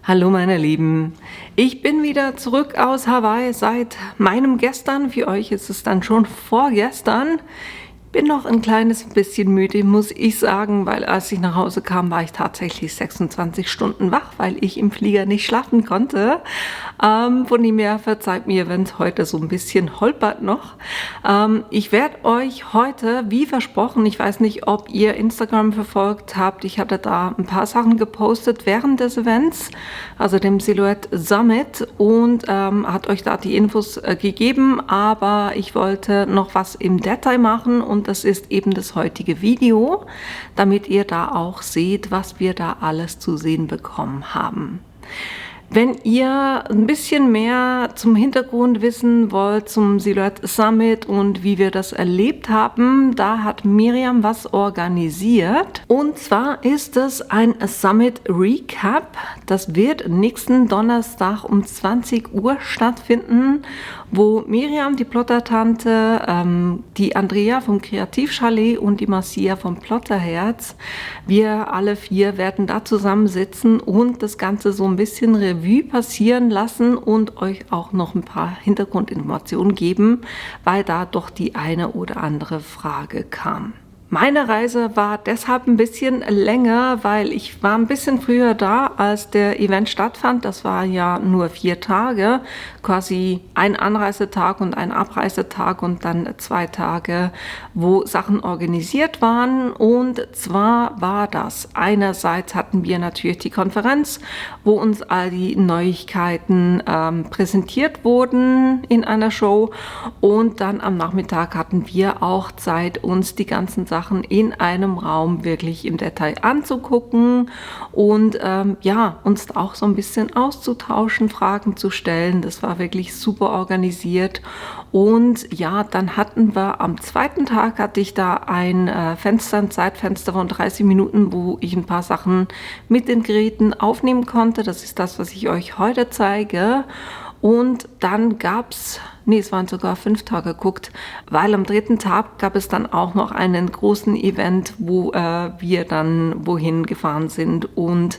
Hallo meine Lieben, ich bin wieder zurück aus Hawaii seit meinem gestern. Für euch ist es dann schon vorgestern. Bin noch ein kleines bisschen müde, muss ich sagen, weil als ich nach Hause kam, war ich tatsächlich 26 Stunden wach, weil ich im Flieger nicht schlafen konnte. Von dem her verzeiht mir, wenn es heute so ein bisschen holpert noch. Ich werde euch heute, wie versprochen, ich weiß nicht, ob ihr Instagram verfolgt habt, ich hatte da ein paar Sachen gepostet während des Events, also dem Silhouette Summit, und hat euch da die Infos gegeben, aber ich wollte noch was im Detail machen und das ist eben das heutige Video, damit ihr da auch seht, was wir da alles zu sehen bekommen haben. Wenn ihr ein bisschen mehr zum Hintergrund wissen wollt, zum Silhouette Summit und wie wir das erlebt haben, da hat Miriam was organisiert. Und zwar ist es ein Summit Recap. Das wird nächsten Donnerstag um 20 Uhr stattfinden, wo Miriam, die Plottertante, die Andrea vom Kreativchalet und die Marcia vom Plotterherz, wir alle vier werden da zusammensitzen und das Ganze so ein bisschen Revue passieren lassen und euch auch noch ein paar Hintergrundinformationen geben, weil da doch die eine oder andere Frage kam. Meine Reise war deshalb ein bisschen länger, weil ich war ein bisschen früher da, als der Event stattfand. Das war ja nur 4 Tage, quasi ein Anreisetag und ein Abreisetag und dann 2 Tage, wo Sachen organisiert waren. Und zwar war das, einerseits hatten wir natürlich die Konferenz, wo uns all die Neuigkeiten präsentiert wurden in einer Show, und dann am Nachmittag hatten wir auch Zeit, uns die ganzen Sachen in einem Raum wirklich im Detail anzugucken und uns auch so ein bisschen auszutauschen, Fragen zu stellen. Das war wirklich super organisiert. Und ja, dann hatten wir am zweiten Tag, hatte ich da ein Zeitfenster von 30 Minuten, wo ich ein paar Sachen mit den Geräten aufnehmen konnte. Das ist das, was ich euch heute zeige. Und dann es waren sogar 5 Tage geguckt, weil am 3. Tag gab es dann auch noch einen großen Event, wo wir dann wohin gefahren sind, und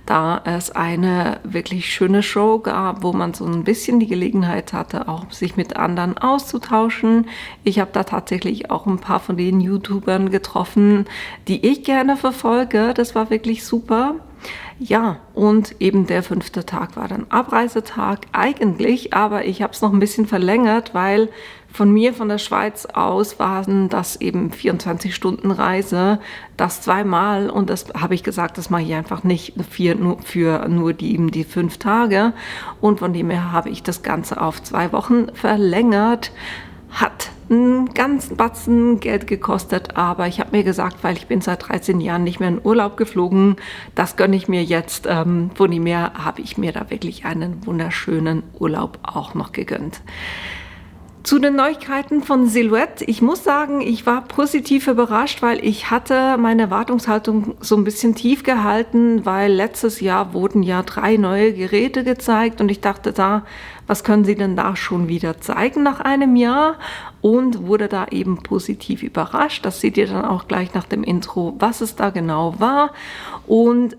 da es eine wirklich schöne Show gab, wo man so ein bisschen die Gelegenheit hatte, auch sich mit anderen auszutauschen. Ich habe da tatsächlich auch ein paar von den YouTubern getroffen, die ich gerne verfolge. Das war wirklich super. Ja, und eben der 5. Tag war dann Abreisetag eigentlich, aber ich habe es noch ein bisschen verlängert, weil von der Schweiz aus waren das eben 24 Stunden Reise, das 2-mal, und das habe ich gesagt, das mache ich einfach nicht für nur die 5 Tage, und von dem her habe ich das Ganze auf 2 Wochen verlängert. Hat einen ganzen Batzen Geld gekostet, aber ich habe mir gesagt, weil ich bin seit 13 Jahren nicht mehr in Urlaub geflogen, das gönne ich mir jetzt. Von dem her habe ich mir da wirklich einen wunderschönen Urlaub auch noch gegönnt. Zu den Neuigkeiten von Silhouette. Ich muss sagen, ich war positiv überrascht, weil ich hatte meine Erwartungshaltung so ein bisschen tief gehalten, weil letztes Jahr wurden ja 3 neue Geräte gezeigt und ich dachte was können sie denn da schon wieder zeigen nach einem Jahr? Und wurde da eben positiv überrascht. Das seht ihr dann auch gleich nach dem Intro, was es da genau war. Und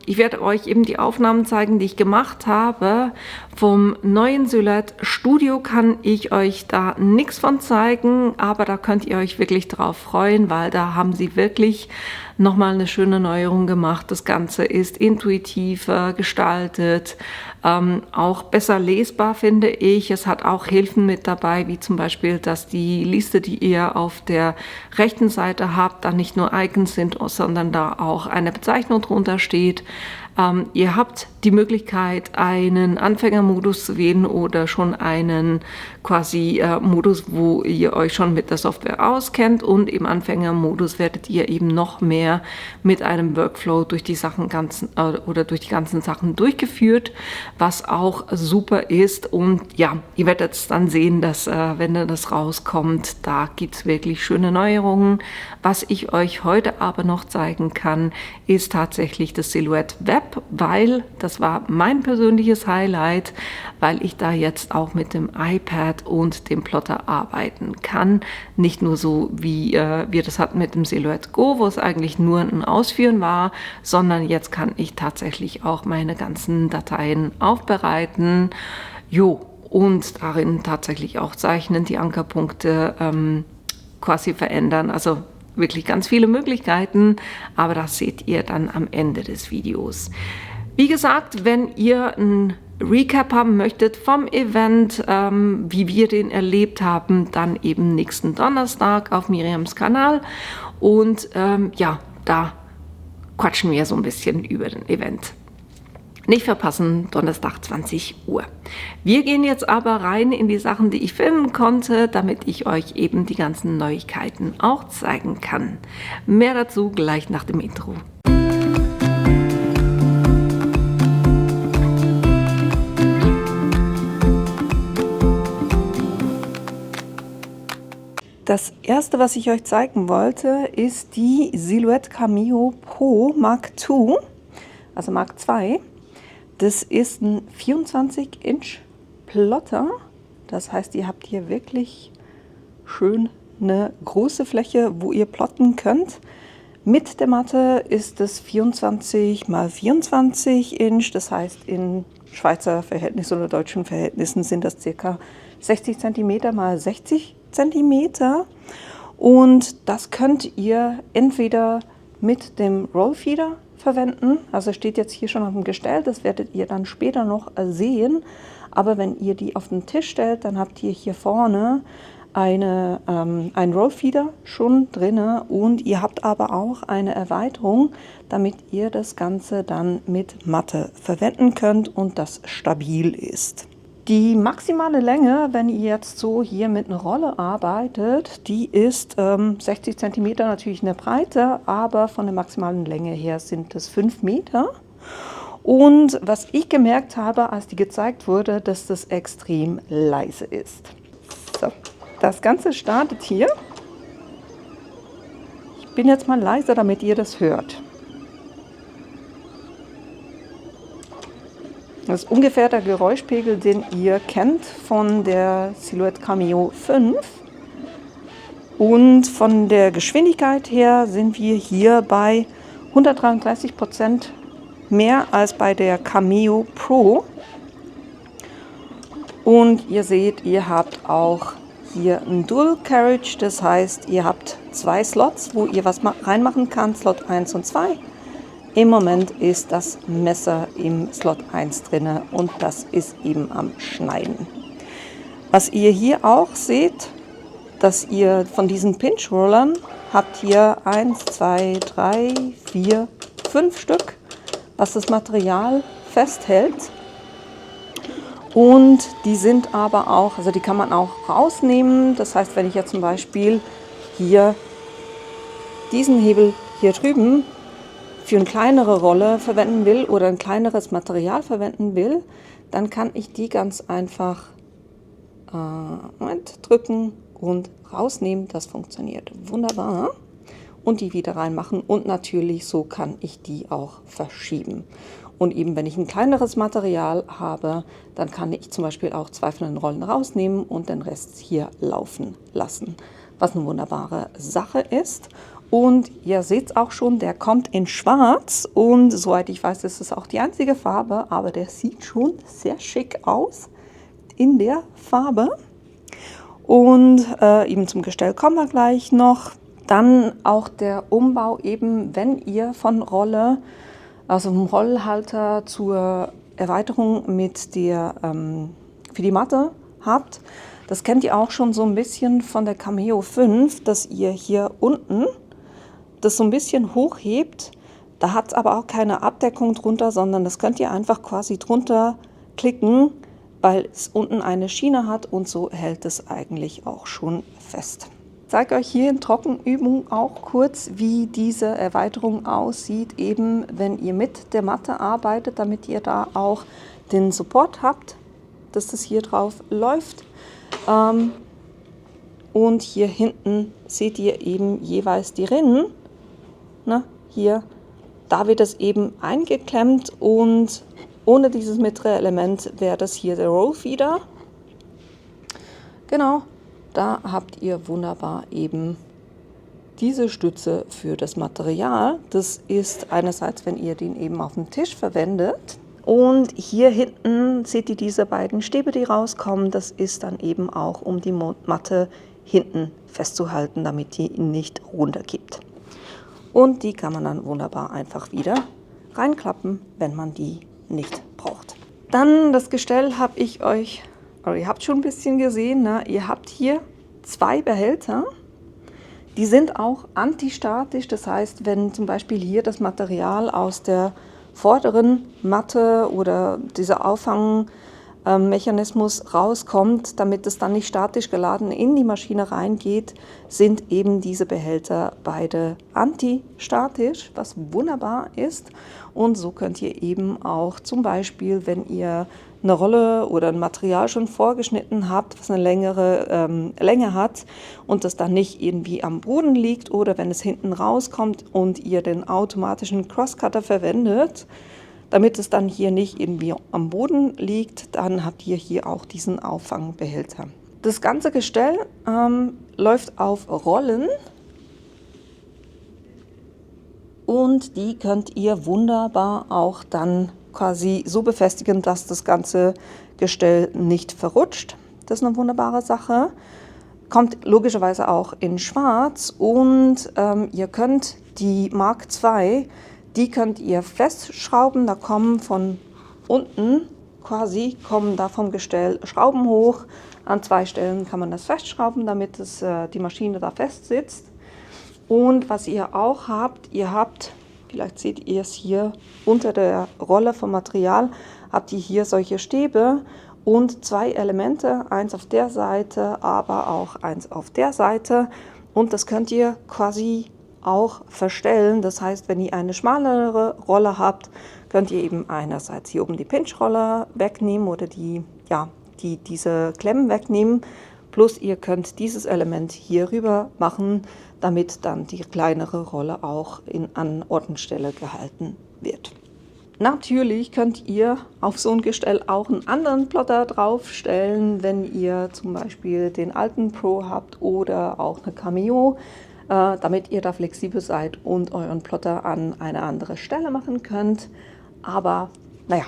ich werde euch eben die Aufnahmen zeigen, die ich gemacht habe. Vom neuen Silhouette Studio kann ich euch da nichts von zeigen, aber da könnt ihr euch wirklich drauf freuen, weil da haben sie wirklich nochmal eine schöne Neuerung gemacht. Das Ganze ist intuitiver gestaltet, auch besser lesbar, finde ich. Es hat auch Hilfen mit dabei, wie zum Beispiel, dass die Liste, die ihr auf der rechten Seite habt, da nicht nur Icons sind, sondern da auch eine Bezeichnung drunter steht. Ihr habt die Möglichkeit, einen Anfängermodus zu wählen oder schon einen quasi Modus, wo ihr euch schon mit der Software auskennt, und im Anfängermodus werdet ihr eben noch mehr mit einem Workflow durch die ganzen Sachen durchgeführt, was auch super ist. Und ja, ihr werdet es dann sehen, dass wenn das rauskommt, da gibt es wirklich schöne Neuerungen. Was ich euch heute aber noch zeigen kann, ist tatsächlich das Silhouette Web. App, weil das war mein persönliches Highlight, weil ich da jetzt auch mit dem iPad und dem Plotter arbeiten kann. Nicht nur so, wie wir das hatten mit dem Silhouette Go, wo es eigentlich nur ein Ausführen war, sondern jetzt kann ich tatsächlich auch meine ganzen Dateien aufbereiten. Und darin tatsächlich auch zeichnen, die Ankerpunkte quasi verändern. Also wirklich ganz viele Möglichkeiten, aber das seht ihr dann am Ende des Videos. Wie gesagt, wenn ihr ein Recap haben möchtet vom Event, wie wir den erlebt haben, dann eben nächsten Donnerstag auf Miriams Kanal. Und da quatschen wir so ein bisschen über den Event. Nicht verpassen, Donnerstag 20 Uhr. Wir gehen jetzt aber rein in die Sachen, die ich filmen konnte, damit ich euch eben die ganzen Neuigkeiten auch zeigen kann. Mehr dazu gleich nach dem Intro. Das erste, was ich euch zeigen wollte, ist die Silhouette Cameo Pro Mark II, also Mark II. Das ist ein 24-Inch Plotter. Das heißt, ihr habt hier wirklich schön eine große Fläche, wo ihr plotten könnt. Mit der Matte ist es 24 x 24 Inch. Das heißt, in Schweizer Verhältnissen oder deutschen Verhältnissen sind das ca. 60 cm x 60 cm. Und das könnt ihr entweder mit dem Rollfeeder verwenden. Also steht jetzt hier schon auf dem Gestell, das werdet ihr dann später noch sehen. Aber wenn ihr die auf den Tisch stellt, dann habt ihr hier vorne einen Rollfeeder schon drin und ihr habt aber auch eine Erweiterung, damit ihr das Ganze dann mit Matte verwenden könnt und das stabil ist. Die maximale Länge, wenn ihr jetzt so hier mit einer Rolle arbeitet, die ist 60 cm natürlich in der Breite, aber von der maximalen Länge her sind es 5 Meter. Und was ich gemerkt habe, als die gezeigt wurde, dass das extrem leise ist. So, das Ganze startet hier. Ich bin jetzt mal leiser, damit ihr das hört. Das ist ungefähr der Geräuschpegel, den ihr kennt von der Silhouette Cameo 5. Und von der Geschwindigkeit her sind wir hier bei 133% mehr als bei der Cameo Pro. Und ihr seht, ihr habt auch hier ein Dual Carriage, das heißt, ihr habt 2 Slots, wo ihr was reinmachen könnt, Slot 1 und 2. Im Moment ist das Messer im Slot 1 drin und das ist eben am Schneiden. Was ihr hier auch seht, dass ihr von diesen Pinch-Rollern habt hier 1, 2, 3, 4, 5 Stück, was das Material festhält. Und die sind aber auch, also die kann man auch rausnehmen. Das heißt, wenn ich jetzt zum Beispiel hier diesen Hebel hier drüben für eine kleinere Rolle verwenden will oder ein kleineres Material verwenden will, dann kann ich die ganz einfach drücken und rausnehmen. Das funktioniert wunderbar. Und die wieder reinmachen. Und natürlich so kann ich die auch verschieben. Und eben wenn ich ein kleineres Material habe, dann kann ich zum Beispiel auch 2 von den Rollen rausnehmen und den Rest hier laufen lassen. Was eine wunderbare Sache ist. Und ihr seht es auch schon, der kommt in Schwarz und soweit ich weiß, ist es auch die einzige Farbe, aber der sieht schon sehr schick aus in der Farbe. Und eben zum Gestell kommen wir gleich noch. Dann auch der Umbau eben, wenn ihr von Rolle, also vom Rollhalter zur Erweiterung mit der für die Matte habt. Das kennt ihr auch schon so ein bisschen von der Cameo 5, dass ihr hier unten das so ein bisschen hochhebt. Da hat es aber auch keine Abdeckung drunter, sondern das könnt ihr einfach quasi drunter klicken, weil es unten eine Schiene hat und so hält es eigentlich auch schon fest. Ich zeige euch hier in Trockenübung auch kurz, wie diese Erweiterung aussieht, eben wenn ihr mit der Matte arbeitet, damit ihr da auch den Support habt, dass das hier drauf läuft. Und hier hinten seht ihr eben jeweils die Rinnen. Hier da wird es eben eingeklemmt und ohne dieses mittlere Element wäre das hier der Rollfeeder. Genau, da habt ihr wunderbar eben diese Stütze für das Material. Das ist einerseits, wenn ihr den eben auf dem Tisch verwendet. Und hier hinten seht ihr diese beiden Stäbe, die rauskommen. Das ist dann eben auch, um die Matte hinten festzuhalten, damit die nicht runterkippt. Und die kann man dann wunderbar einfach wieder reinklappen, wenn man die nicht braucht. Dann das Gestell habe ich euch, oder ihr habt schon ein bisschen gesehen, ne? Ihr habt hier 2 Behälter. Die sind auch antistatisch, das heißt, wenn zum Beispiel hier das Material aus der vorderen Matte oder dieser Auffangmechanismus rauskommt, damit es dann nicht statisch geladen in die Maschine reingeht, sind eben diese Behälter beide antistatisch, was wunderbar ist. Und so könnt ihr eben auch zum Beispiel, wenn ihr eine Rolle oder ein Material schon vorgeschnitten habt, was eine längere Länge hat und das dann nicht irgendwie am Boden liegt oder wenn es hinten rauskommt und ihr den automatischen Crosscutter verwendet, damit es dann hier nicht irgendwie am Boden liegt, dann habt ihr hier auch diesen Auffangbehälter. Das ganze Gestell läuft auf Rollen und die könnt ihr wunderbar auch dann quasi so befestigen, dass das ganze Gestell nicht verrutscht. Das ist eine wunderbare Sache. Kommt logischerweise auch in Schwarz und ihr könnt die Mark II, die könnt ihr festschrauben. Da kommen von unten quasi, kommen da vom Gestell Schrauben hoch. An 2 Stellen kann man das festschrauben, damit die Maschine da fest sitzt. Und was ihr auch habt, vielleicht seht ihr es hier unter der Rolle vom Material, habt ihr hier solche Stäbe und 2 Elemente, eins auf der Seite, aber auch eins auf der Seite. Und das könnt ihr quasi auch verstellen. Das heißt, wenn ihr eine schmalere Rolle habt, könnt ihr eben einerseits hier oben die Pinch-Rolle wegnehmen oder diese Klemmen wegnehmen. Plus ihr könnt dieses Element hier rüber machen, damit dann die kleinere Rolle auch an Ort und Stelle gehalten wird. Natürlich könnt ihr auf so ein Gestell auch einen anderen Plotter draufstellen, wenn ihr zum Beispiel den alten Pro habt oder auch eine Cameo, damit ihr da flexibel seid und euren Plotter an eine andere Stelle machen könnt. Aber naja,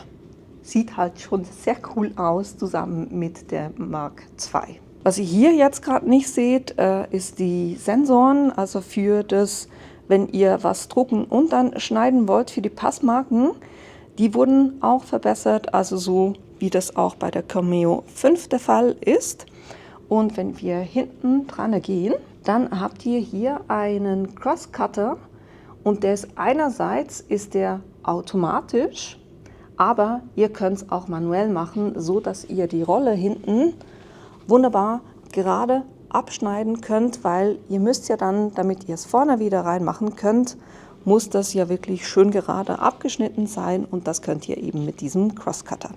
sieht halt schon sehr cool aus zusammen mit der Mark II. Was ihr hier jetzt gerade nicht seht, ist die Sensoren, also für das, wenn ihr was drucken und dann schneiden wollt für die Passmarken, die wurden auch verbessert, also so wie das auch bei der Cameo 5 der Fall ist. Und wenn wir hinten dran gehen, dann habt ihr hier einen Crosscutter und der ist einerseits der automatisch, aber ihr könnt es auch manuell machen, so dass ihr die Rolle hinten wunderbar gerade abschneiden könnt, weil ihr müsst ja dann, damit ihr es vorne wieder reinmachen könnt, muss das ja wirklich schön gerade abgeschnitten sein und das könnt ihr eben mit diesem Crosscutter.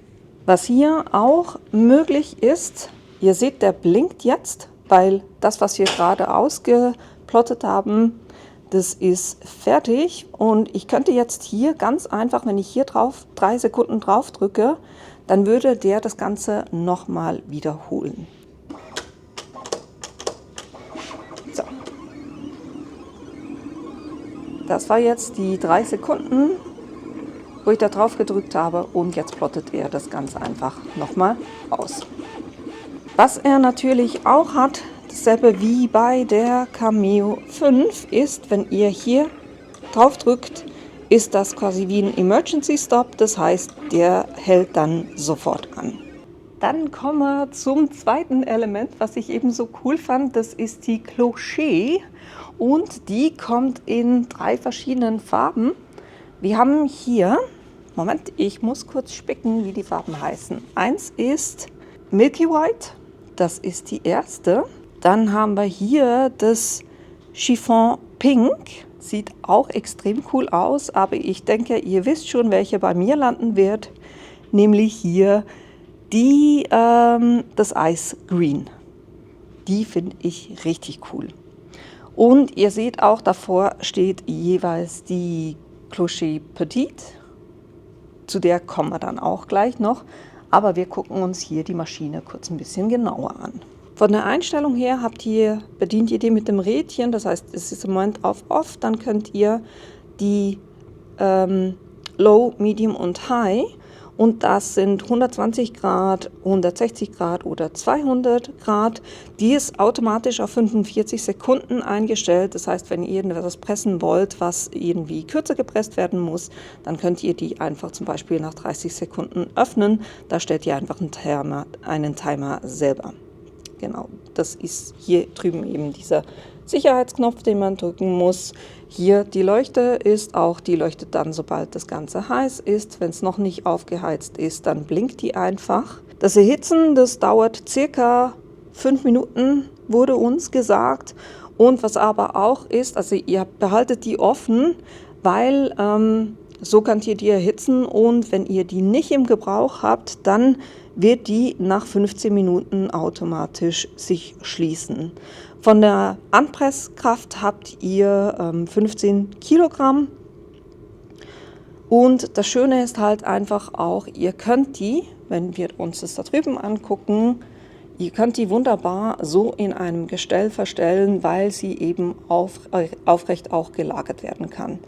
Was hier auch möglich ist, ihr seht, der blinkt jetzt, weil das, was wir gerade ausgeplottet haben, das ist fertig und ich könnte jetzt hier ganz einfach, wenn ich hier drauf 3 Sekunden drauf drücke, dann würde der das Ganze nochmal wiederholen. So. Das war jetzt die 3 Sekunden, wo ich da drauf gedrückt habe und jetzt plottet er das ganz einfach nochmal aus. Was er natürlich auch hat, dasselbe wie bei der Cameo 5, ist, wenn ihr hier drauf drückt, ist das quasi wie ein Emergency Stop, das heißt, der hält dann sofort an. Dann kommen wir zum zweiten Element, was ich eben so cool fand, das ist die Clocher und die kommt in 3 verschiedenen Farben. Wir haben hier, Moment, ich muss kurz spicken, wie die Farben heißen. Eins ist Milky White, das ist die erste. Dann haben wir hier das Chiffon Pink, sieht auch extrem cool aus, aber ich denke, ihr wisst schon, welche bei mir landen wird, nämlich hier das Ice Green. Die finde ich richtig cool. Und ihr seht auch, davor steht jeweils die Clocher Petite. Zu der kommen wir dann auch gleich noch. Aber wir gucken uns hier die Maschine kurz ein bisschen genauer an. Von der Einstellung her bedient ihr die mit dem Rädchen. Das heißt, es ist im Moment auf Off. Dann könnt ihr die Low, Medium und High. Und das sind 120 Grad, 160 Grad oder 200 Grad. Die ist automatisch auf 45 Sekunden eingestellt. Das heißt, wenn ihr irgendetwas pressen wollt, was irgendwie kürzer gepresst werden muss, dann könnt ihr die einfach zum Beispiel nach 30 Sekunden öffnen. Da stellt ihr einfach einen Timer selber. Genau, das ist hier drüben eben dieser Sicherheitsknopf, den man drücken muss. Hier die Leuchte die leuchtet dann, sobald das Ganze heiß ist. Wenn es noch nicht aufgeheizt ist, dann blinkt die einfach. Das Erhitzen, das dauert circa 5 Minuten, wurde uns gesagt. Und was aber auch ist, also ihr behaltet die offen, weil so könnt ihr die erhitzen und wenn ihr die nicht im Gebrauch habt, dann wird die nach 15 Minuten automatisch sich schließen. Von der Anpresskraft habt ihr 15 Kilogramm und das Schöne ist halt einfach auch, ihr könnt die, wenn wir uns das da drüben angucken, ihr könnt die wunderbar so in einem Gestell verstellen, weil sie eben aufrecht auch gelagert werden kann.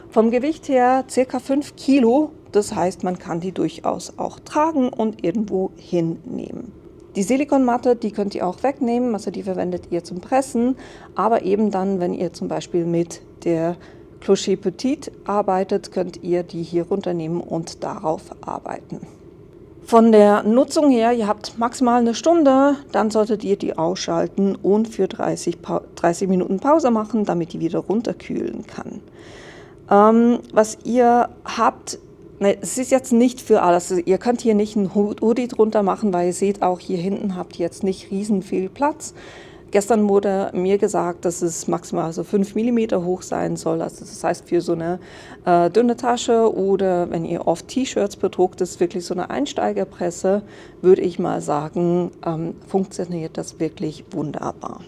Vom Gewicht her ca. 5 Kilo, das heißt, man kann die durchaus auch tragen und irgendwo hinnehmen. Die Silikonmatte, die könnt ihr auch wegnehmen, also die verwendet ihr zum Pressen, aber eben dann, wenn ihr zum Beispiel mit der Clocher Petite arbeitet, könnt ihr die hier runternehmen und darauf arbeiten. Von der Nutzung her, ihr habt maximal eine Stunde, dann solltet ihr die ausschalten und für 30 Minuten Pause machen, damit die wieder runterkühlen kann. Was ihr habt, es ist jetzt nicht für alles, also ihr könnt hier nicht ein Hoodie drunter machen, weil ihr seht auch hier hinten habt ihr jetzt nicht riesen viel Platz. Gestern wurde mir gesagt, dass es maximal so 5 mm hoch sein soll, also das heißt für so eine dünne Tasche oder wenn ihr oft T-Shirts bedruckt, das ist wirklich so eine Einsteigerpresse, würde ich mal sagen, funktioniert das wirklich wunderbar.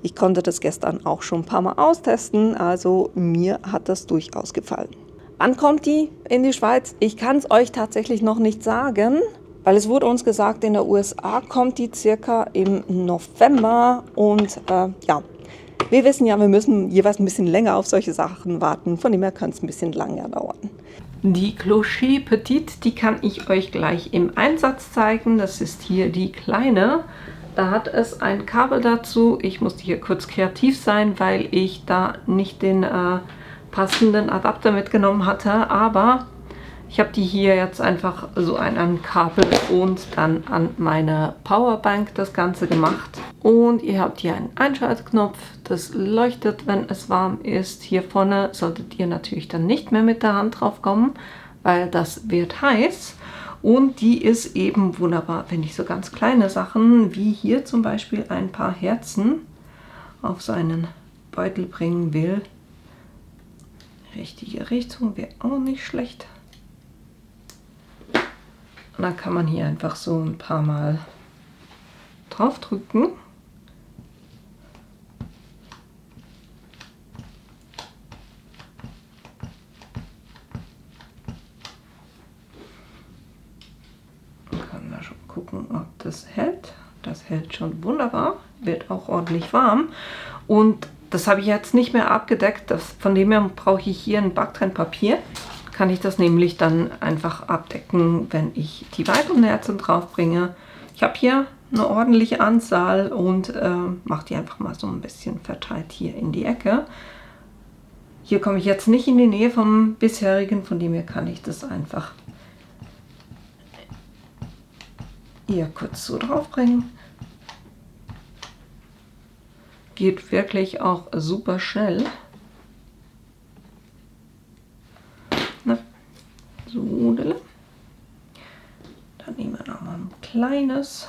Ich konnte das gestern auch schon ein paar Mal austesten, also mir hat das durchaus gefallen. Wann kommt die in die Schweiz? Ich kann es euch tatsächlich noch nicht sagen, weil es wurde uns gesagt, in der USA kommt die circa im November und ja, wir wissen ja, wir müssen jeweils ein bisschen länger auf solche Sachen warten, von dem her kann es ein bisschen länger dauern. Die Clocher Petite, die kann ich euch gleich im Einsatz zeigen. Das ist hier die kleine. Da hat es ein Kabel dazu. Ich musste hier kurz kreativ sein, weil ich da nicht den passenden Adapter mitgenommen hatte. Aber ich habe die hier jetzt einfach so an ein Kabel und dann an meine Powerbank das Ganze gemacht. Und ihr habt hier einen Einschaltknopf. Das leuchtet, wenn es warm ist. Hier vorne solltet ihr natürlich dann nicht mehr mit der Hand drauf kommen, weil das wird heiß. Und die ist eben wunderbar, wenn ich so ganz kleine Sachen, wie hier zum Beispiel ein paar Herzen auf so einen Beutel bringen will. Richtige Richtung wäre auch nicht schlecht. Und dann kann man hier einfach so ein paar Mal drauf drücken. Gucken, ob das hält. Das hält schon wunderbar, wird auch ordentlich warm. Und das habe ich jetzt nicht mehr abgedeckt. Von dem her brauche ich hier ein Backtrennpapier. Kann ich das nämlich dann einfach abdecken, wenn ich die weiteren Herzen drauf bringe. Ich habe hier eine ordentliche Anzahl und mache die einfach mal so ein bisschen verteilt hier in die Ecke. Hier komme ich jetzt nicht in die Nähe vom bisherigen, von dem her kann ich das einfach hier kurz so drauf bringen. Geht wirklich auch super schnell. Na, so, dann nehmen wir noch mal ein kleines.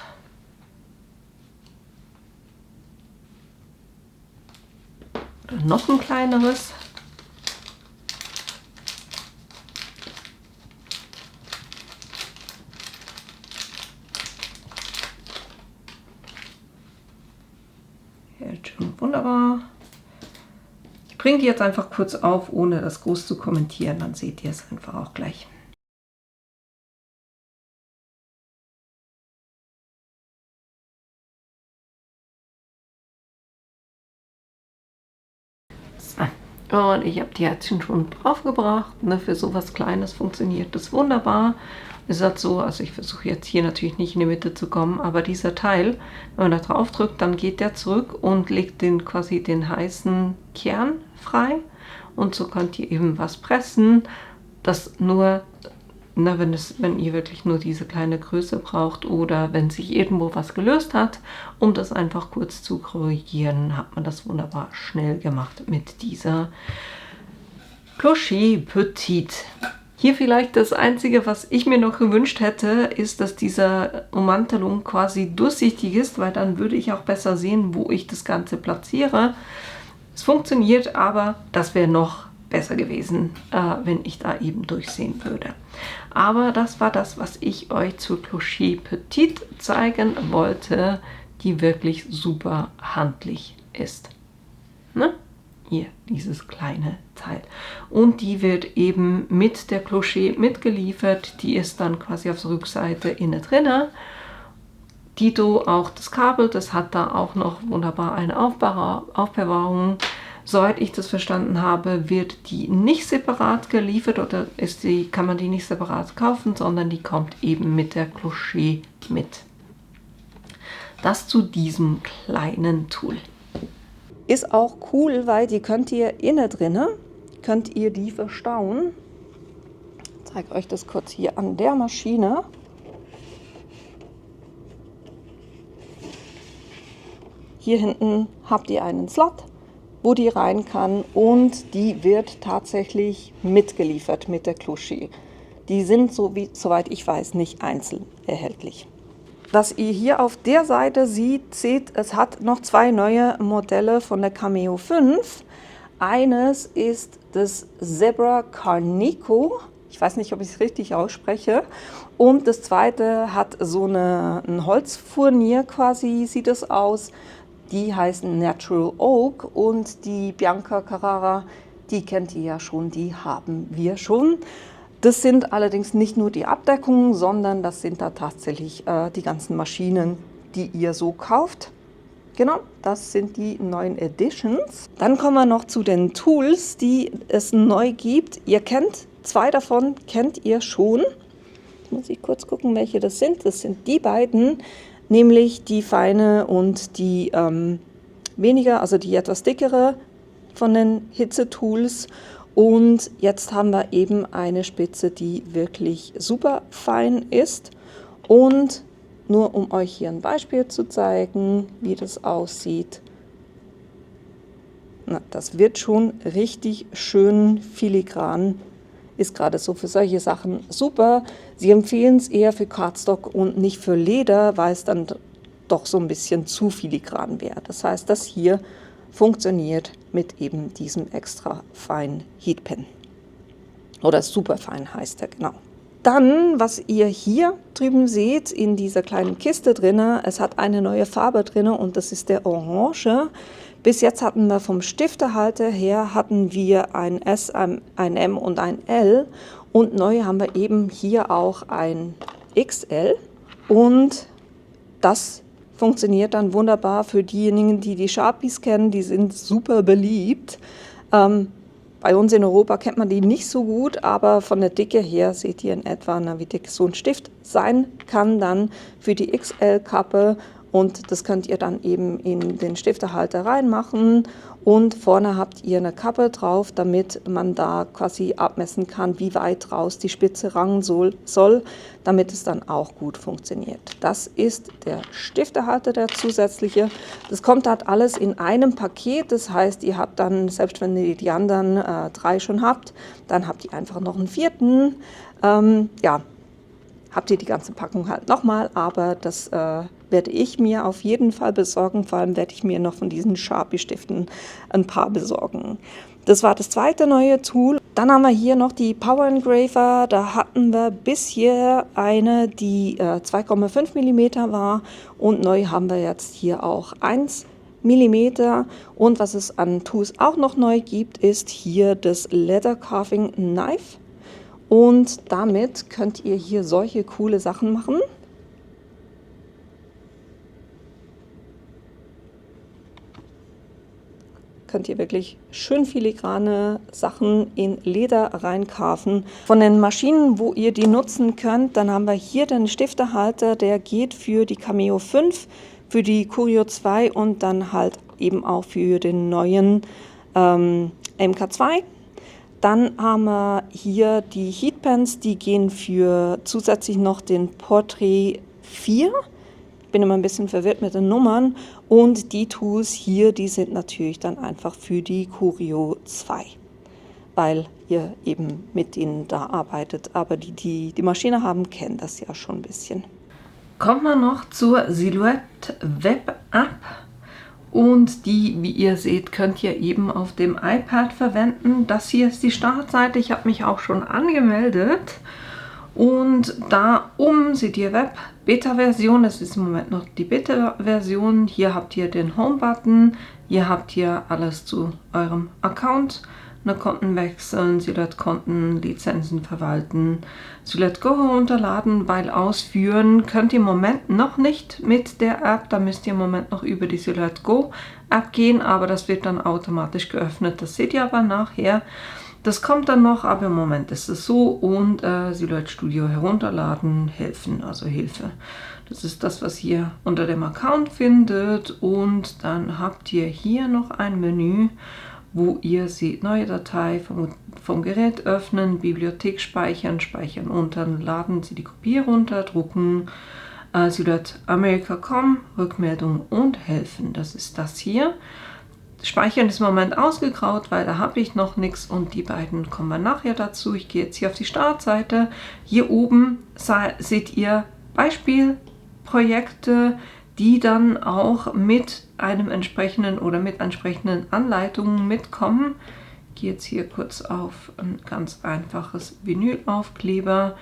Oder noch ein kleineres. Hält schon wunderbar. bringe die jetzt einfach kurz auf, ohne das groß zu kommentieren, dann seht ihr es einfach auch gleich. Und ich habe die Herzchen schon draufgebracht. Ne? Für sowas Kleines funktioniert das wunderbar. Es hat so, also ich versuche jetzt hier natürlich nicht in die Mitte zu kommen, aber dieser Teil, wenn man da drauf drückt, dann geht der zurück und legt quasi den heißen Kern frei. Und so könnt ihr eben was pressen, das nur, na, wenn ihr wirklich nur diese kleine Größe braucht oder wenn sich irgendwo was gelöst hat, um das einfach kurz zu korrigieren, hat man das wunderbar schnell gemacht mit dieser Clocher Petite. Hier vielleicht das Einzige, was ich mir noch gewünscht hätte, ist, dass diese Ummantelung quasi durchsichtig ist, weil dann würde ich auch besser sehen, wo ich das Ganze platziere. Es funktioniert, aber das wäre noch besser gewesen, wenn ich da eben durchsehen würde. Aber das war das, was ich euch zur Clocher Petite zeigen wollte, die wirklich super handlich ist. Ne? Hier, dieses kleine Teil. Und die wird eben mit der Clocher mitgeliefert. Die ist dann quasi auf der Rückseite innen drinne. Dito auch das Kabel, das hat da auch noch wunderbar eine Aufbewahrung. Soweit ich das verstanden habe, wird die nicht separat geliefert oder kann man die nicht separat kaufen, sondern die kommt eben mit der Clocher mit. Das zu diesem kleinen Tool. Ist auch cool, weil die könnt ihr innen drinne, könnt ihr die verstauen. Ich zeige euch das kurz hier an der Maschine. Hier hinten habt ihr einen Slot, wo die rein kann und die wird tatsächlich mitgeliefert mit der Clocher. Die sind, soweit ich weiß, nicht einzeln erhältlich. Was ihr hier auf der Seite seht, es hat noch zwei neue Modelle von der Cameo 5. Eines ist das Zebra Carnico. Ich weiß nicht, ob ich es richtig ausspreche. Und das zweite hat so ein Holzfurnier quasi, sieht es aus. Die heißen Natural Oak und die Bianca Carrara, die kennt ihr ja schon, die haben wir schon. Das sind allerdings nicht nur die Abdeckungen, sondern das sind da tatsächlich die ganzen Maschinen, die ihr so kauft. Genau, das sind die neuen Editions. Dann kommen wir noch zu den Tools, die es neu gibt. Ihr kennt, zwei davon kennt ihr schon. Jetzt muss ich kurz gucken, welche das sind. Das sind die beiden, nämlich die feine und die weniger, also die etwas dickere von den Hitze-Tools. Und jetzt haben wir eben eine Spitze, die wirklich super fein ist. Und nur um euch hier ein Beispiel zu zeigen, wie das aussieht. Na, das wird schon richtig schön filigran. Ist gerade so für solche Sachen super. Sie empfehlen es eher für Cardstock und nicht für Leder, weil es dann doch so ein bisschen zu filigran wäre. Das heißt, das hier funktioniert mit eben diesem extra feinen Heatpin. Oder superfein heißt er, genau. Dann, was ihr hier drüben seht, in dieser kleinen Kiste drinne, es hat eine neue Farbe drinne und das ist der Orange. Bis jetzt hatten wir vom Stiftehalter her, hatten wir ein S, ein M und ein L. Und neu haben wir eben hier auch ein XL. Und das funktioniert dann wunderbar für diejenigen, die die Sharpies kennen. Die sind super beliebt. Bei uns in Europa kennt man die nicht so gut, aber von der Dicke her seht ihr in etwa, wie dick so ein Stift sein kann dann für die XL-Kappe. Und das könnt ihr dann eben in den Stiftehalter reinmachen. Und vorne habt ihr eine Kappe drauf, damit man da quasi abmessen kann, wie weit raus die Spitze rangen soll, damit es dann auch gut funktioniert. Das ist der Stiftehalter, der zusätzliche. Das kommt halt alles in einem Paket. Das heißt, ihr habt dann, selbst wenn ihr die anderen 3 schon habt, dann habt ihr einfach noch einen 4. Ja, habt ihr die ganze Packung halt nochmal, aber das werde ich mir auf jeden Fall besorgen. Vor allem werde ich mir noch von diesen Sharpie-Stiften ein paar besorgen. Das war das zweite neue Tool. Dann haben wir hier noch die Power Engraver. Da hatten wir bisher eine, die 2,5 mm war und neu haben wir jetzt hier auch eins mm. Und was es an Tools auch noch neu gibt, ist hier das Leather Carving Knife. Und damit könnt ihr hier solche coole Sachen machen. Könnt ihr wirklich schön filigrane Sachen in Leder reinkarfen. Von den Maschinen, wo ihr die nutzen könnt, dann haben wir hier den Stiftehalter, der geht für die Cameo 5, für die Curio 2 und dann halt eben auch für den neuen MK2. Dann haben wir hier die Heatpens, die gehen für zusätzlich noch den Portrait 4. Ich bin immer ein bisschen verwirrt mit den Nummern. Und die Tools hier, die sind natürlich dann einfach für die Curio 2, weil ihr eben mit denen da arbeitet. Aber die Maschine haben, kennen das ja schon ein bisschen. Kommen wir noch zur Silhouette Web App. Und die, wie ihr seht, könnt ihr eben auf dem iPad verwenden. Das hier ist die Startseite. Ich habe mich auch schon angemeldet. Und da oben seht ihr Web Beta-Version. Das ist im Moment noch die Beta-Version. Hier habt ihr den Home-Button. Hier habt ihr alles zu eurem Account. Konten wechseln, Silhouette-Konten, Lizenzen verwalten, Silhouette Go herunterladen, weil ausführen könnt ihr im Moment noch nicht mit der App. Da müsst ihr im Moment noch über die Silhouette Go App gehen, aber das wird dann automatisch geöffnet. Das seht ihr aber nachher. Das kommt dann noch, aber im Moment ist es so. Und Silhouette Studio herunterladen, helfen, also Hilfe. Das ist das, was ihr unter dem Account findet. Und dann habt ihr hier noch ein Menü, wo ihr seht, neue Datei vom Gerät öffnen, Bibliothek speichern, speichern unter, laden Sie die Kopie runter, drucken, Silhouette America.com, Rückmeldung und helfen. Das ist das hier. Speichern ist im Moment ausgegraut, weil da habe ich noch nichts und die beiden kommen wir nachher dazu. Ich gehe jetzt hier auf die Startseite. Hier oben seht ihr Beispielprojekte, die dann auch mit einem entsprechenden oder mit entsprechenden Anleitungen mitkommen. Ich gehe jetzt hier kurz auf ein ganz einfaches Vinylaufkleber.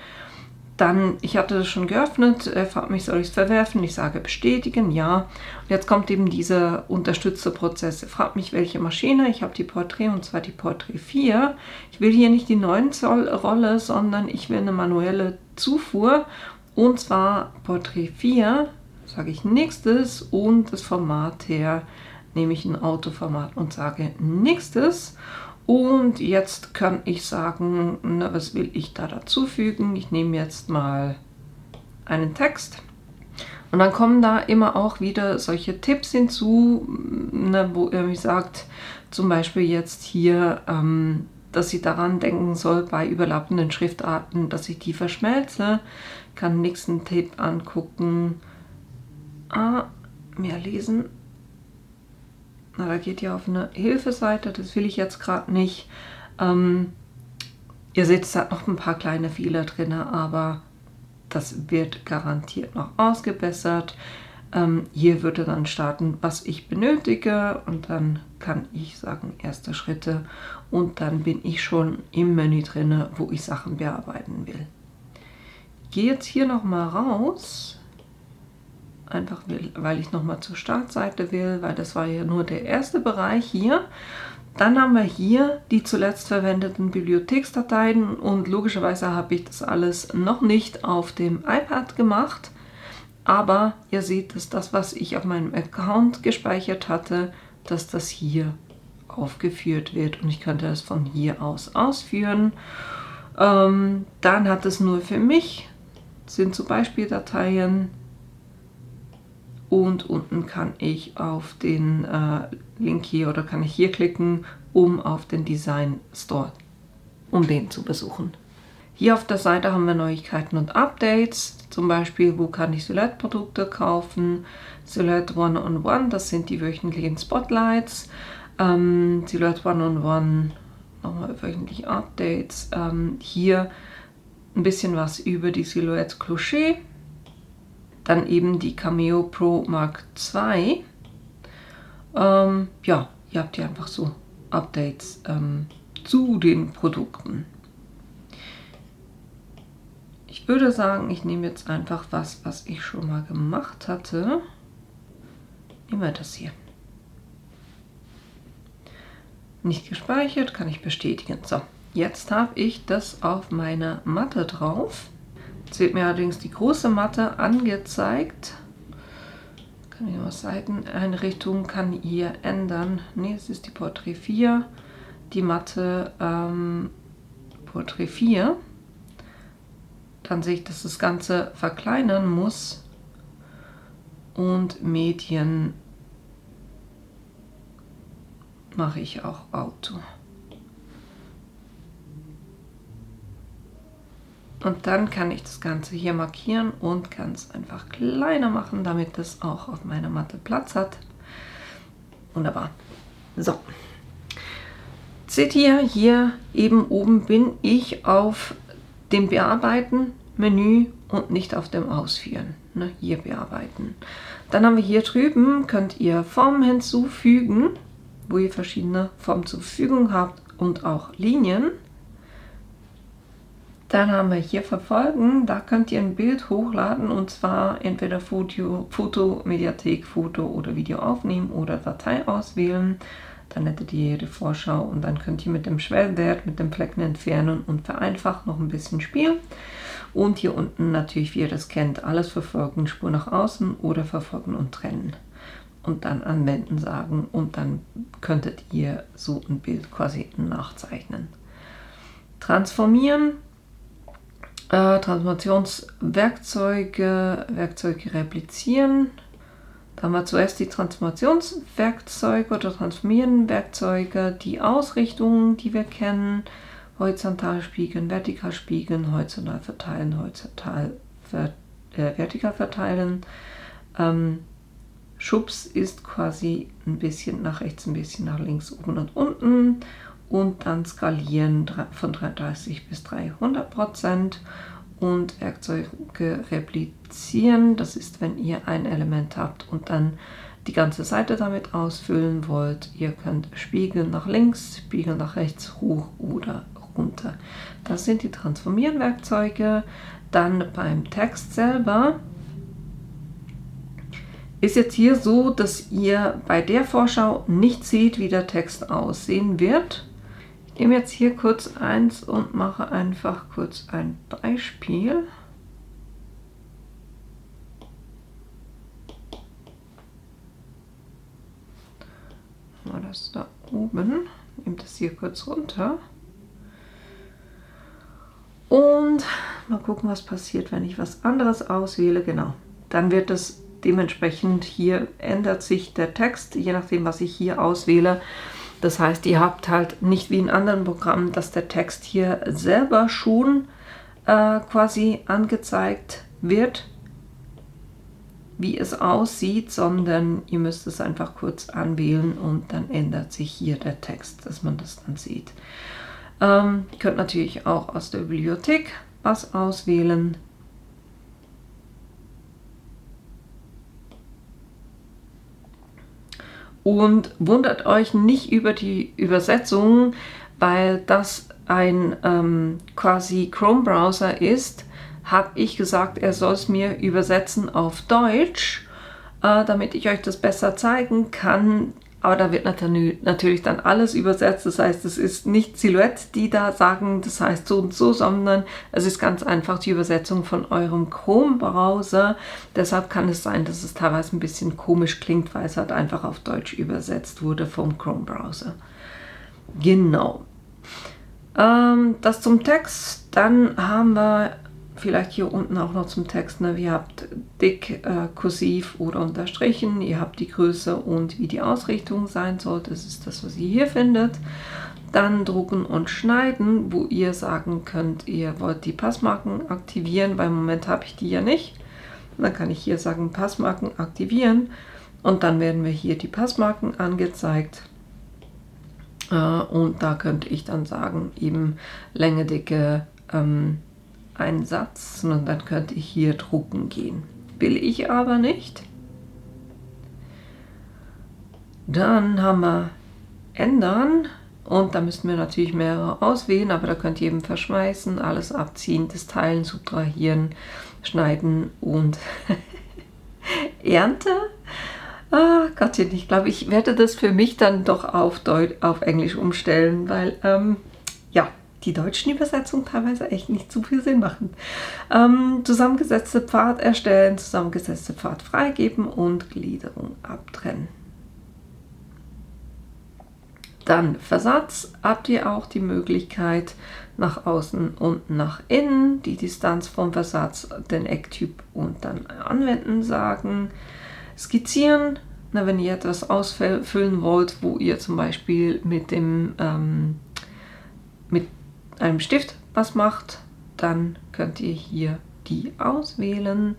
Dann, ich hatte das schon geöffnet, er fragt mich, soll ich es verwerfen? Ich sage bestätigen, ja. Und jetzt kommt eben dieser Unterstützerprozess. Er fragt mich, welche Maschine. Ich habe die Portrait und zwar die Portrait 4. Ich will hier nicht die 9 Zoll Rolle, sondern ich will eine manuelle Zufuhr. Und zwar Portrait 4. Sage ich nächstes und das Format her nehme ich ein Autoformat und sage nächstes. Und jetzt kann ich sagen, na, was will ich da dazufügen? Ich nehme jetzt mal einen Text. Und dann kommen da immer auch wieder solche Tipps hinzu, ne, wo er mir sagt, zum Beispiel jetzt hier, dass ich daran denken soll, bei überlappenden Schriftarten, dass ich die verschmelze. Ich kann den nächsten Tipp angucken. Mehr lesen. Na, da geht ihr auf eine Hilfeseite, das will ich jetzt gerade nicht. Ihr seht, es hat noch ein paar kleine Fehler drin, aber das wird garantiert noch ausgebessert. Hier würde dann starten, was ich benötige und dann kann ich sagen, erste Schritte und dann bin ich schon im Menü drin, wo ich Sachen bearbeiten will. Ich gehe jetzt hier nochmal raus. Einfach weil ich nochmal zur Startseite will, weil das war ja nur der erste Bereich hier. Dann haben wir hier die zuletzt verwendeten Bibliotheksdateien und logischerweise habe ich das alles noch nicht auf dem iPad gemacht. Aber ihr seht, dass das, was ich auf meinem Account gespeichert hatte, dass das hier aufgeführt wird und ich könnte das von hier aus ausführen. Dann hat es nur für mich, sind so Beispieldateien. Und unten kann ich auf den Link hier oder kann ich hier klicken, um auf den Design Store, um den zu besuchen. Hier auf der Seite haben wir Neuigkeiten und Updates, zum Beispiel, wo kann ich Silhouette-Produkte kaufen, Silhouette One-on-One, das sind die wöchentlichen Spotlights, Silhouette One-on-One, nochmal wöchentliche Updates, hier ein bisschen was über die Silhouette Clocher. Dann eben die Cameo Pro Mark II. Ja, hier habt ihr einfach so Updates zu den Produkten. Ich würde sagen, ich nehme jetzt einfach was ich schon mal gemacht hatte. Nehmen wir das hier. nicht gespeichert, kann ich bestätigen. So, jetzt habe ich das auf meiner Matte drauf. Jetzt wird mir allerdings die große Matte angezeigt. Kann ich noch Seiteneinrichtung kann hier ändern. Ne, es ist die Portrait 4. Die Matte Portrait 4. Dann sehe ich, dass das Ganze verkleinern muss. Und Medien mache ich auch Auto. Und dann kann ich das Ganze hier markieren und kann es einfach kleiner machen, damit es auch auf meiner Matte Platz hat. Wunderbar. So. Seht ihr, hier eben oben bin ich auf dem Bearbeiten-Menü und nicht auf dem Ausführen. Ne, hier bearbeiten. Dann haben wir hier drüben, könnt ihr Formen hinzufügen, wo ihr verschiedene Formen zur Verfügung habt und auch Linien. Dann haben wir hier Verfolgen, da könnt ihr ein Bild hochladen und zwar entweder Foto, Mediathek, Foto oder Video aufnehmen oder Datei auswählen. Dann hättet ihr hier die Vorschau und dann könnt ihr mit dem Schwellwert, mit dem Flecken entfernen und vereinfacht noch ein bisschen spielen. Und hier unten natürlich, wie ihr das kennt, alles verfolgen, Spur nach außen oder verfolgen und trennen. Und dann anwenden sagen und dann könntet ihr so ein Bild quasi nachzeichnen. Transformieren, Transformationswerkzeuge, Werkzeuge replizieren. Da haben wir zuerst die Transformationswerkzeuge oder transformieren Werkzeuge, die Ausrichtungen, die wir kennen, horizontal spiegeln, vertikal spiegeln, horizontal verteilen, vertikal verteilen. Schubs ist quasi ein bisschen nach rechts, ein bisschen nach links, oben und unten. Und dann skalieren von 33 bis 300%. Und Werkzeuge replizieren, das ist, wenn ihr ein Element habt und dann die ganze Seite damit ausfüllen wollt. Ihr könnt spiegeln nach links, spiegeln nach rechts, hoch oder runter. Das sind die Transformieren-Werkzeuge. Dann beim Text selber ist jetzt hier so, dass ihr bei der Vorschau nicht seht, wie der Text aussehen wird. Ich nehme jetzt hier kurz eins und mache einfach kurz ein Beispiel. Mal das da oben. Nehmt das hier kurz runter. Und mal gucken, was passiert, wenn ich was anderes auswähle. Genau, dann wird es dementsprechend, hier ändert sich der Text, je nachdem, was ich hier auswähle. Das heißt, ihr habt halt nicht wie in anderen Programmen, dass der Text hier selber schon quasi angezeigt wird, wie es aussieht, sondern ihr müsst es einfach kurz anwählen und dann ändert sich hier der Text, dass man das dann sieht. Ihr könnt natürlich auch aus der Bibliothek was auswählen. Und wundert euch nicht über die Übersetzung, weil das ein quasi Chrome-Browser ist, habe ich gesagt, er soll es mir übersetzen auf Deutsch, damit ich euch das besser zeigen kann. Aber da wird natürlich dann alles übersetzt. Das heißt, es ist nicht Silhouette, die da sagen, das heißt so und so, sondern es ist ganz einfach die Übersetzung von eurem Chrome-Browser. Deshalb kann es sein, dass es teilweise ein bisschen komisch klingt, weil es halt einfach auf Deutsch übersetzt wurde vom Chrome-Browser. Genau. Das zum Text. Dann haben wir vielleicht hier unten auch noch zum Text, ne? Ihr habt dick, kursiv oder unterstrichen, ihr habt die Größe und wie die Ausrichtung sein soll, das ist das, was ihr hier findet. Dann drucken und schneiden, wo ihr sagen könnt, ihr wollt die Passmarken aktivieren, weil im Moment habe ich die ja nicht. Und dann kann ich hier sagen, Passmarken aktivieren und dann werden mir hier die Passmarken angezeigt. Und da könnte ich dann sagen, eben Länge, Dicke, einen Satz, sondern dann könnte ich hier drucken gehen. Will ich aber nicht. Dann haben wir ändern und da müssten wir natürlich mehrere auswählen, aber da könnt ihr eben verschmeißen, alles abziehen, das Teilen, subtrahieren, schneiden und Ernte. Ah, Gottchen, ich glaube, ich werde das für mich dann doch auf Englisch umstellen, weil ja, die deutschen Übersetzungen teilweise echt nicht zu viel Sinn machen. Zusammengesetzte Pfad erstellen, zusammengesetzte Pfad freigeben und Gliederung abtrennen. Dann Versatz, habt ihr auch die Möglichkeit nach außen und nach innen, die Distanz vom Versatz, den Ecktyp und dann anwenden sagen. Skizzieren, wenn ihr etwas ausfüllen wollt, wo ihr zum Beispiel mit einem Stift was macht, dann könnt ihr hier die auswählen.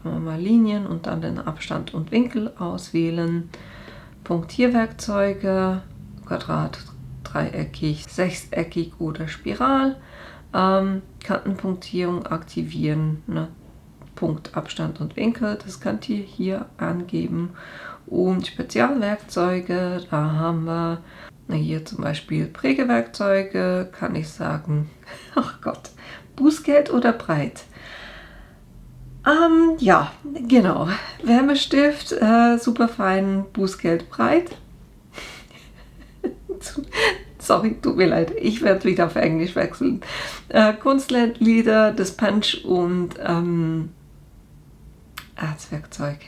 Sagen wir mal Linien und dann den Abstand und Winkel auswählen. Punktierwerkzeuge, Quadrat, dreieckig, sechseckig oder Spiral. Kantenpunktierung aktivieren, Punkt, Abstand und Winkel, das könnt ihr hier angeben. Und Spezialwerkzeuge, da haben wir hier zum Beispiel Prägewerkzeuge, kann ich sagen, ach Gott, Bußgeld oder breit? Ja, genau, Wärmestift, superfein, Bußgeld breit. Sorry, tut mir leid, ich werde wieder auf Englisch wechseln. Kunstlieder, das Punch und Erzwerkzeug.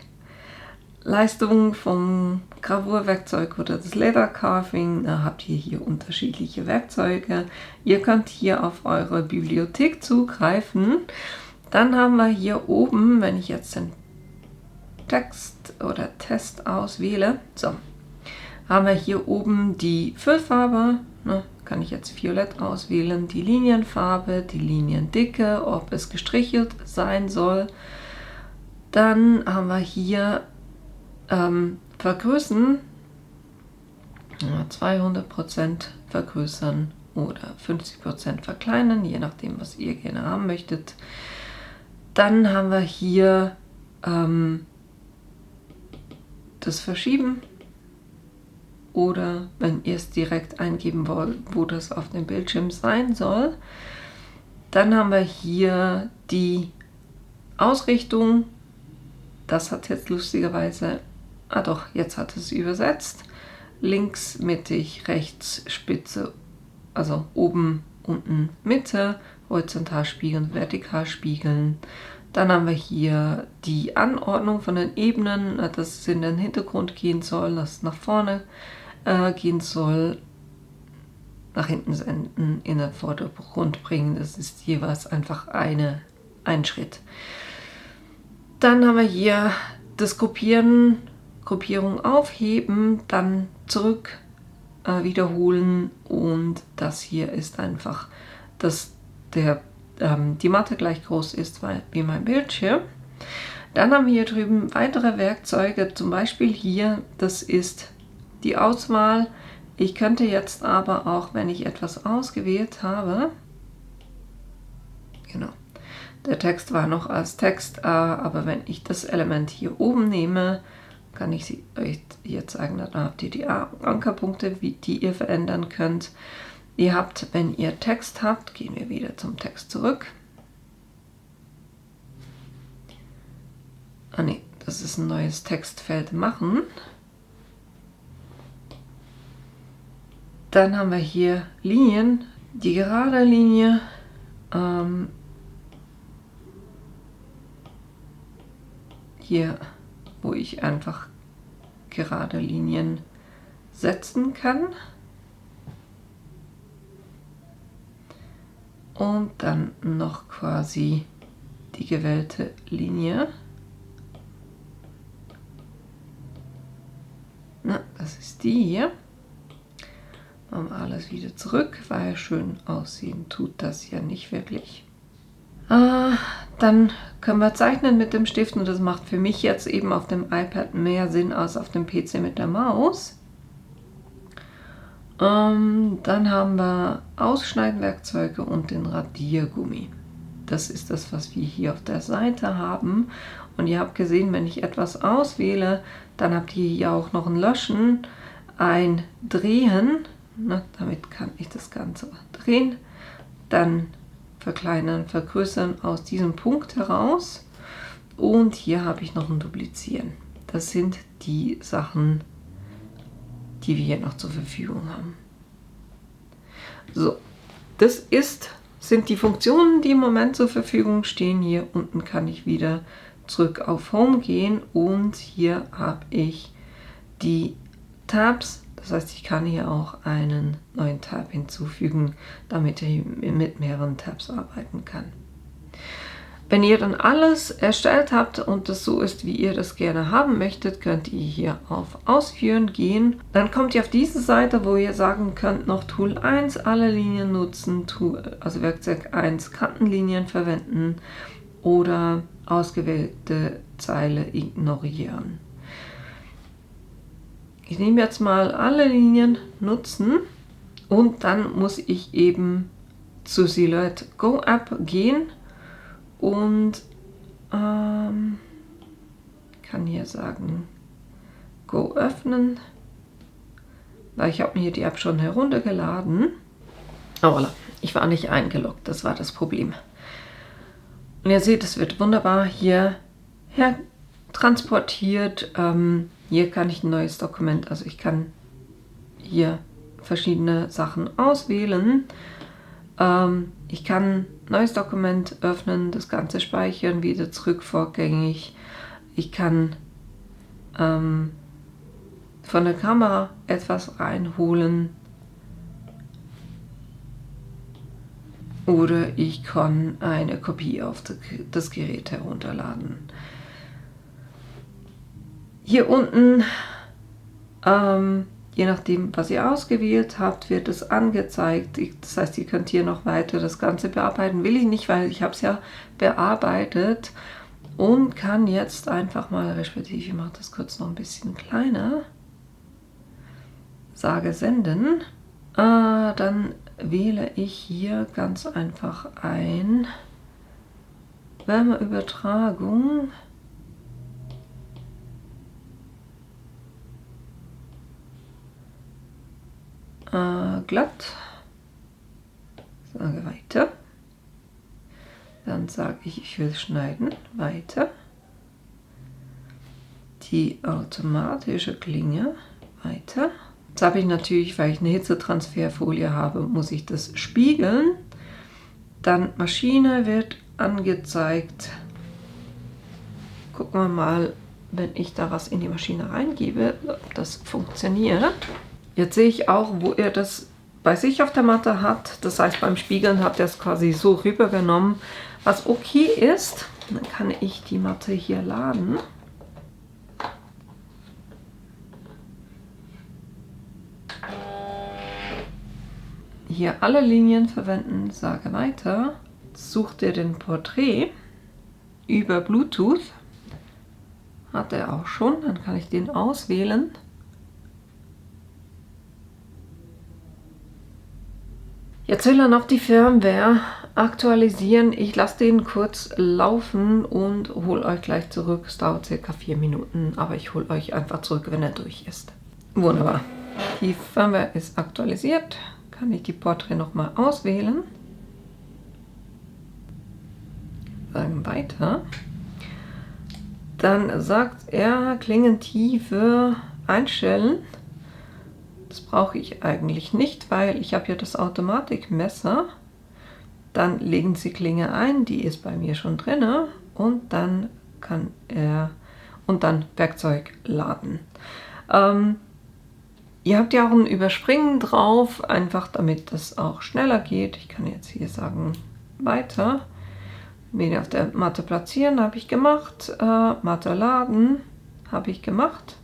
Leistung vom Gravurwerkzeug oder das Ledercarving, da habt ihr hier unterschiedliche Werkzeuge. Ihr könnt hier auf eure Bibliothek zugreifen. Dann haben wir hier oben, wenn ich jetzt den Text oder Test auswähle, so, haben wir hier oben die Füllfarbe, kann ich jetzt Violett auswählen, die Linienfarbe, die Liniendicke, ob es gestrichelt sein soll. Dann haben wir hier vergrößern, 200% vergrößern oder 50% verkleinern, je nachdem, was ihr gerne haben möchtet. Dann haben wir hier das Verschieben oder wenn ihr es direkt eingeben wollt, wo das auf dem Bildschirm sein soll. Dann haben wir hier die Ausrichtung. Das hat jetzt lustigerweise, jetzt hat es übersetzt. Links, mittig, rechts, Spitze, also oben, unten, Mitte, horizontal spiegeln, vertikal spiegeln. Dann haben wir hier die Anordnung von den Ebenen, dass es in den Hintergrund gehen soll, dass es nach vorne gehen soll, nach hinten senden, in den Vordergrund bringen. Das ist jeweils einfach ein Schritt. Dann haben wir hier das Kopieren, Gruppierung aufheben, dann zurück wiederholen und das hier ist einfach, dass die Matte gleich groß ist wie mein Bildschirm. Dann haben wir hier drüben weitere Werkzeuge, zum Beispiel hier, das ist die Auswahl. Ich könnte jetzt aber auch, wenn ich etwas ausgewählt habe, genau, der Text war noch als Text, aber wenn ich das Element hier oben nehme, kann ich euch hier zeigen, dann habt ihr die Ankerpunkte, die ihr verändern könnt. Ihr habt, wenn ihr Text habt, gehen wir wieder zum Text zurück. Das ist ein neues Textfeld machen. Dann haben wir hier Linien, die gerade Linie. Hier, wo ich einfach gerade Linien setzen kann. Und dann noch quasi die gewählte Linie. Das ist die hier. Machen wir alles wieder zurück, weil schön aussehen tut das ja nicht wirklich. Dann können wir zeichnen mit dem Stift und das macht für mich jetzt eben auf dem iPad mehr Sinn als auf dem PC mit der Maus. Dann haben wir Ausschneidwerkzeuge und den Radiergummi. Das ist das, was wir hier auf der Seite haben. Und ihr habt gesehen, wenn ich etwas auswähle, dann habt ihr hier auch noch ein Löschen, ein Drehen. Damit kann ich das Ganze drehen. Dann verkleinern, vergrößern aus diesem Punkt heraus. Und hier habe ich noch ein Duplizieren. Das sind die Sachen, die wir hier noch zur Verfügung haben. So, das sind die Funktionen, die im Moment zur Verfügung stehen. Hier unten kann ich wieder zurück auf Home gehen und hier habe ich die Tabs. Das heißt, ich kann hier auch einen neuen Tab hinzufügen, damit ich mit mehreren Tabs arbeiten kann. Wenn ihr dann alles erstellt habt und das so ist, wie ihr das gerne haben möchtet, könnt ihr hier auf Ausführen gehen. Dann kommt ihr auf diese Seite, wo ihr sagen könnt, noch Tool 1, alle Linien nutzen, also Werkzeug 1, Kantenlinien verwenden oder ausgewählte Zeile ignorieren. Ich nehme jetzt mal alle Linien nutzen und dann muss ich eben zu Silhouette Go Up gehen und kann hier sagen Go öffnen, weil ich habe mir die App schon heruntergeladen. Oh, voilà. Ich war nicht eingeloggt, das war das Problem. Und ihr seht, es wird wunderbar hier her transportiert. Hier kann ich ein neues Dokument, also ich kann hier verschiedene Sachen auswählen. Ich kann neues Dokument öffnen, das Ganze speichern, wieder zurück vorgängig. Ich kann von der Kamera etwas reinholen. Oder ich kann eine Kopie auf das Gerät herunterladen. Hier unten, je nachdem, was ihr ausgewählt habt, wird es angezeigt. Das heißt, ihr könnt hier noch weiter das Ganze bearbeiten. Will ich nicht, weil ich habe es ja bearbeitet und kann jetzt einfach mal, respektive ich mache das kurz noch ein bisschen kleiner, sage senden. Dann wähle ich hier ganz einfach ein Wärmeübertragung. Glatt, sage weiter, dann sage ich will schneiden, weiter, die automatische Klinge, weiter. Jetzt habe ich natürlich, weil ich eine Hitzetransferfolie habe, muss ich das spiegeln, dann Maschine wird angezeigt. Gucken wir mal, wenn ich da was in die Maschine reingebe, ob das funktioniert. Jetzt sehe ich auch, wo er das bei sich auf der Matte hat. Das heißt, beim Spiegeln hat er es quasi so rübergenommen, was okay ist. Dann kann ich die Matte hier laden. Hier alle Linien verwenden, sage weiter. Sucht er den Porträt über Bluetooth. Hat er auch schon, dann kann ich den auswählen. Jetzt will er noch die Firmware aktualisieren. Ich lasse den kurz laufen und hole euch gleich zurück. Es dauert circa 4 Minuten, aber ich hole euch einfach zurück, wenn er durch ist. Wunderbar. Die Firmware ist aktualisiert. Kann ich die Porträt nochmal auswählen. Sagen weiter. Dann sagt er, Klingentiefe einstellen. Das brauche ich eigentlich nicht, weil ich habe ja das Automatikmesser. Dann legen Sie Klinge ein, die ist bei mir schon drin, und dann kann er Werkzeug laden. Ihr habt ja auch ein Überspringen drauf, einfach damit das auch schneller geht. Ich kann jetzt hier sagen weiter. Wieder auf der Matte platzieren, habe ich gemacht. Matte laden, habe ich gemacht.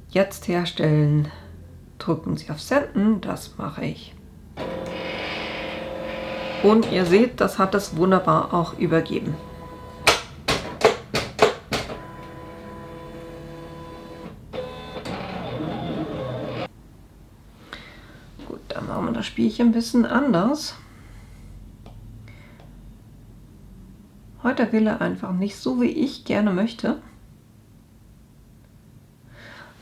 Jetzt herstellen. Drücken Sie auf Senden, das mache ich. Und ihr seht, das hat es wunderbar auch übergeben. Gut, dann machen wir das Spielchen ein bisschen anders. Heute will er einfach nicht so, wie ich gerne möchte.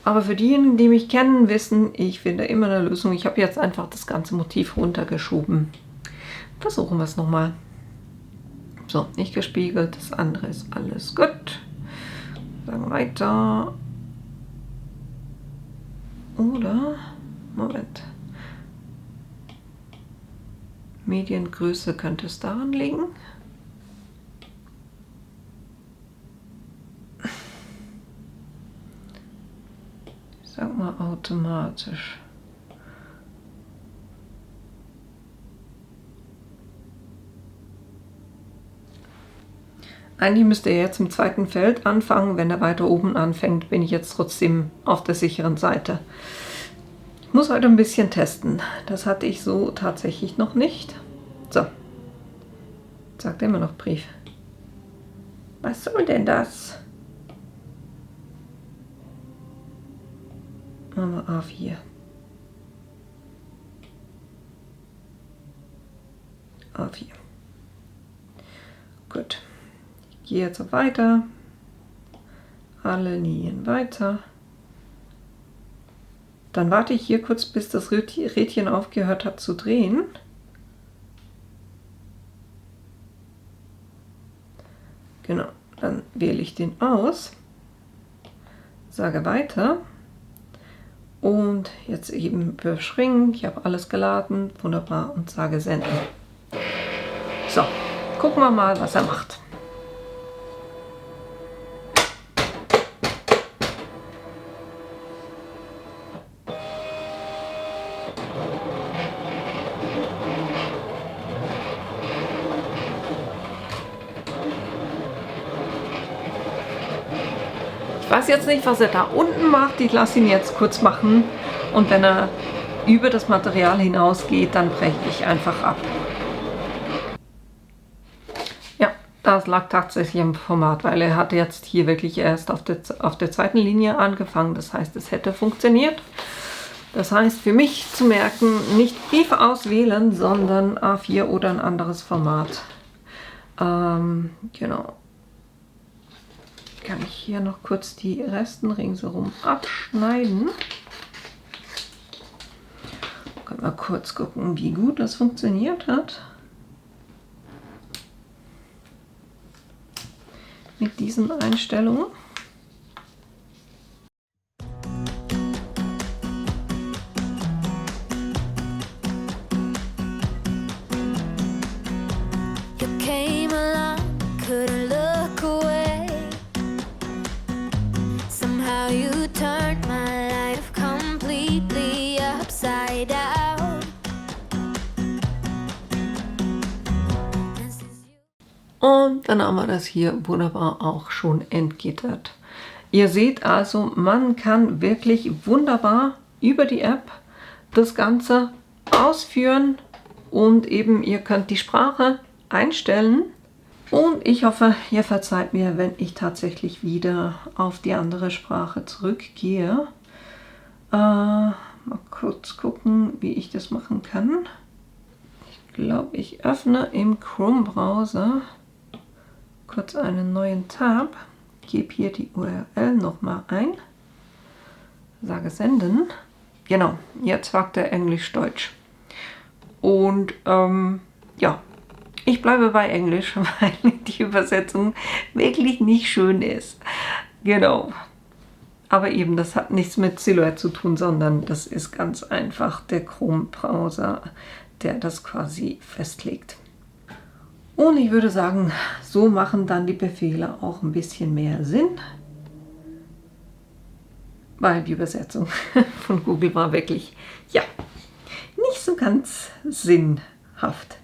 Aber für diejenigen, die mich kennen, wissen, ich finde immer eine Lösung. Ich habe jetzt einfach das ganze Motiv runtergeschoben. Versuchen wir es nochmal. So, nicht gespiegelt, das andere ist alles gut. Sagen weiter. Oder, Moment. Mediengröße könnte es daran liegen. Ich sag mal automatisch. Eigentlich müsste er jetzt im zweiten Feld anfangen. Wenn er weiter oben anfängt, bin ich jetzt trotzdem auf der sicheren Seite. Ich muss heute ein bisschen testen. Das hatte ich so tatsächlich noch nicht. So. Jetzt sagt er immer noch Brief. Was soll denn das? Machen wir A4. A4. Gut. Ich gehe jetzt auf Weiter. Alle Linien weiter. Dann warte ich hier kurz, bis das Rädchen aufgehört hat zu drehen. Genau, dann wähle ich den aus, sage Weiter und jetzt eben überspringen. Ich habe alles geladen, wunderbar, und sage Senden. So, gucken wir mal, was er macht. Ich weiß jetzt nicht, was er da unten macht. Ich lasse ihn jetzt kurz machen. Und wenn er über das Material hinausgeht, dann breche ich einfach ab. Ja, das lag tatsächlich im Format, weil er hat jetzt hier wirklich erst auf der zweiten Linie angefangen. Das heißt, es hätte funktioniert. Das heißt, für mich zu merken, nicht Briefe auswählen, sondern A4 oder ein anderes Format. Genau. Kann ich hier noch kurz die Resten ringsherum abschneiden. Können wir kurz gucken, wie gut das funktioniert hat. Mit diesen Einstellungen. Und dann haben wir das hier wunderbar auch schon entgittert. Ihr seht also, man kann wirklich wunderbar über die App das Ganze ausführen und eben ihr könnt die Sprache einstellen. Und ich hoffe, ihr verzeiht mir, wenn ich tatsächlich wieder auf die andere Sprache zurückgehe. Mal kurz gucken, wie ich das machen kann. Ich glaube, ich öffne im Chrome-Browser kurz einen neuen Tab, gebe hier die URL nochmal ein, sage Senden. Genau, jetzt fragt er Englisch-Deutsch. Und ja, ich bleibe bei Englisch, weil die Übersetzung wirklich nicht schön ist. Genau. Aber eben, das hat nichts mit Silhouette zu tun, sondern das ist ganz einfach der Chrome-Browser, der das quasi festlegt. Und ich würde sagen, so machen dann die Befehle auch ein bisschen mehr Sinn, weil die Übersetzung von Google war wirklich, ja, nicht so ganz sinnhaft.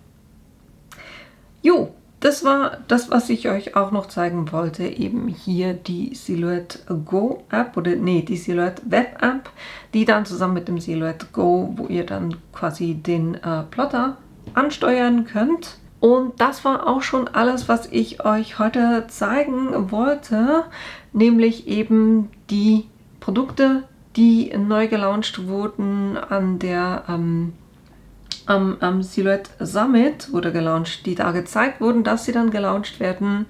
Jo, das war das, was ich euch auch noch zeigen wollte, eben hier die Silhouette Go App, oder nee, die Silhouette Web App, die dann zusammen mit dem Silhouette Go, wo ihr dann quasi den Plotter ansteuern könnt. Und das war auch schon alles, was ich euch heute zeigen wollte, nämlich eben die Produkte, die neu gelauncht wurden an der am Silhouette Summit wurde gelauncht, die da gezeigt wurden, dass sie dann gelauncht werden,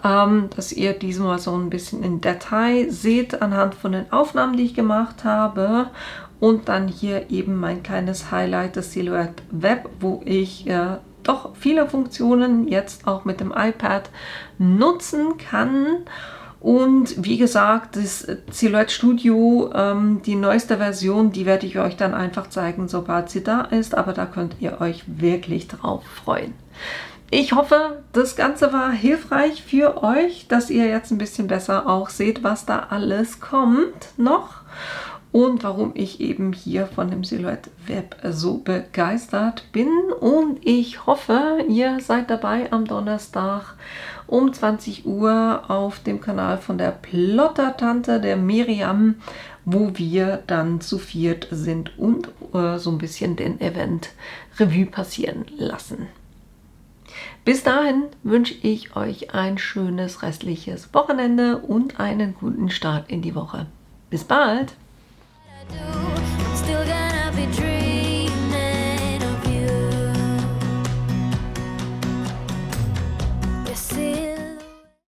dass ihr diesmal so ein bisschen in Detail seht anhand von den Aufnahmen, die ich gemacht habe. Und dann hier eben mein kleines Highlight des Silhouette Web, wo ich doch viele Funktionen jetzt auch mit dem iPad nutzen kann. Und wie gesagt, das Silhouette Studio, die neueste Version, die werde ich euch dann einfach zeigen, sobald sie da ist. Aber da könnt ihr euch wirklich drauf freuen. Ich hoffe, das Ganze war hilfreich für euch, dass ihr jetzt ein bisschen besser auch seht, was da alles kommt noch. Und warum ich eben hier von dem Silhouette Web so begeistert bin. Und ich hoffe, ihr seid dabei am Donnerstag um 20 Uhr auf dem Kanal von der Plottertante, der Miriam, wo wir dann zu viert sind und so ein bisschen den Event Revue passieren lassen. Bis dahin wünsche ich euch ein schönes restliches Wochenende und einen guten Start in die Woche. Bis bald! Do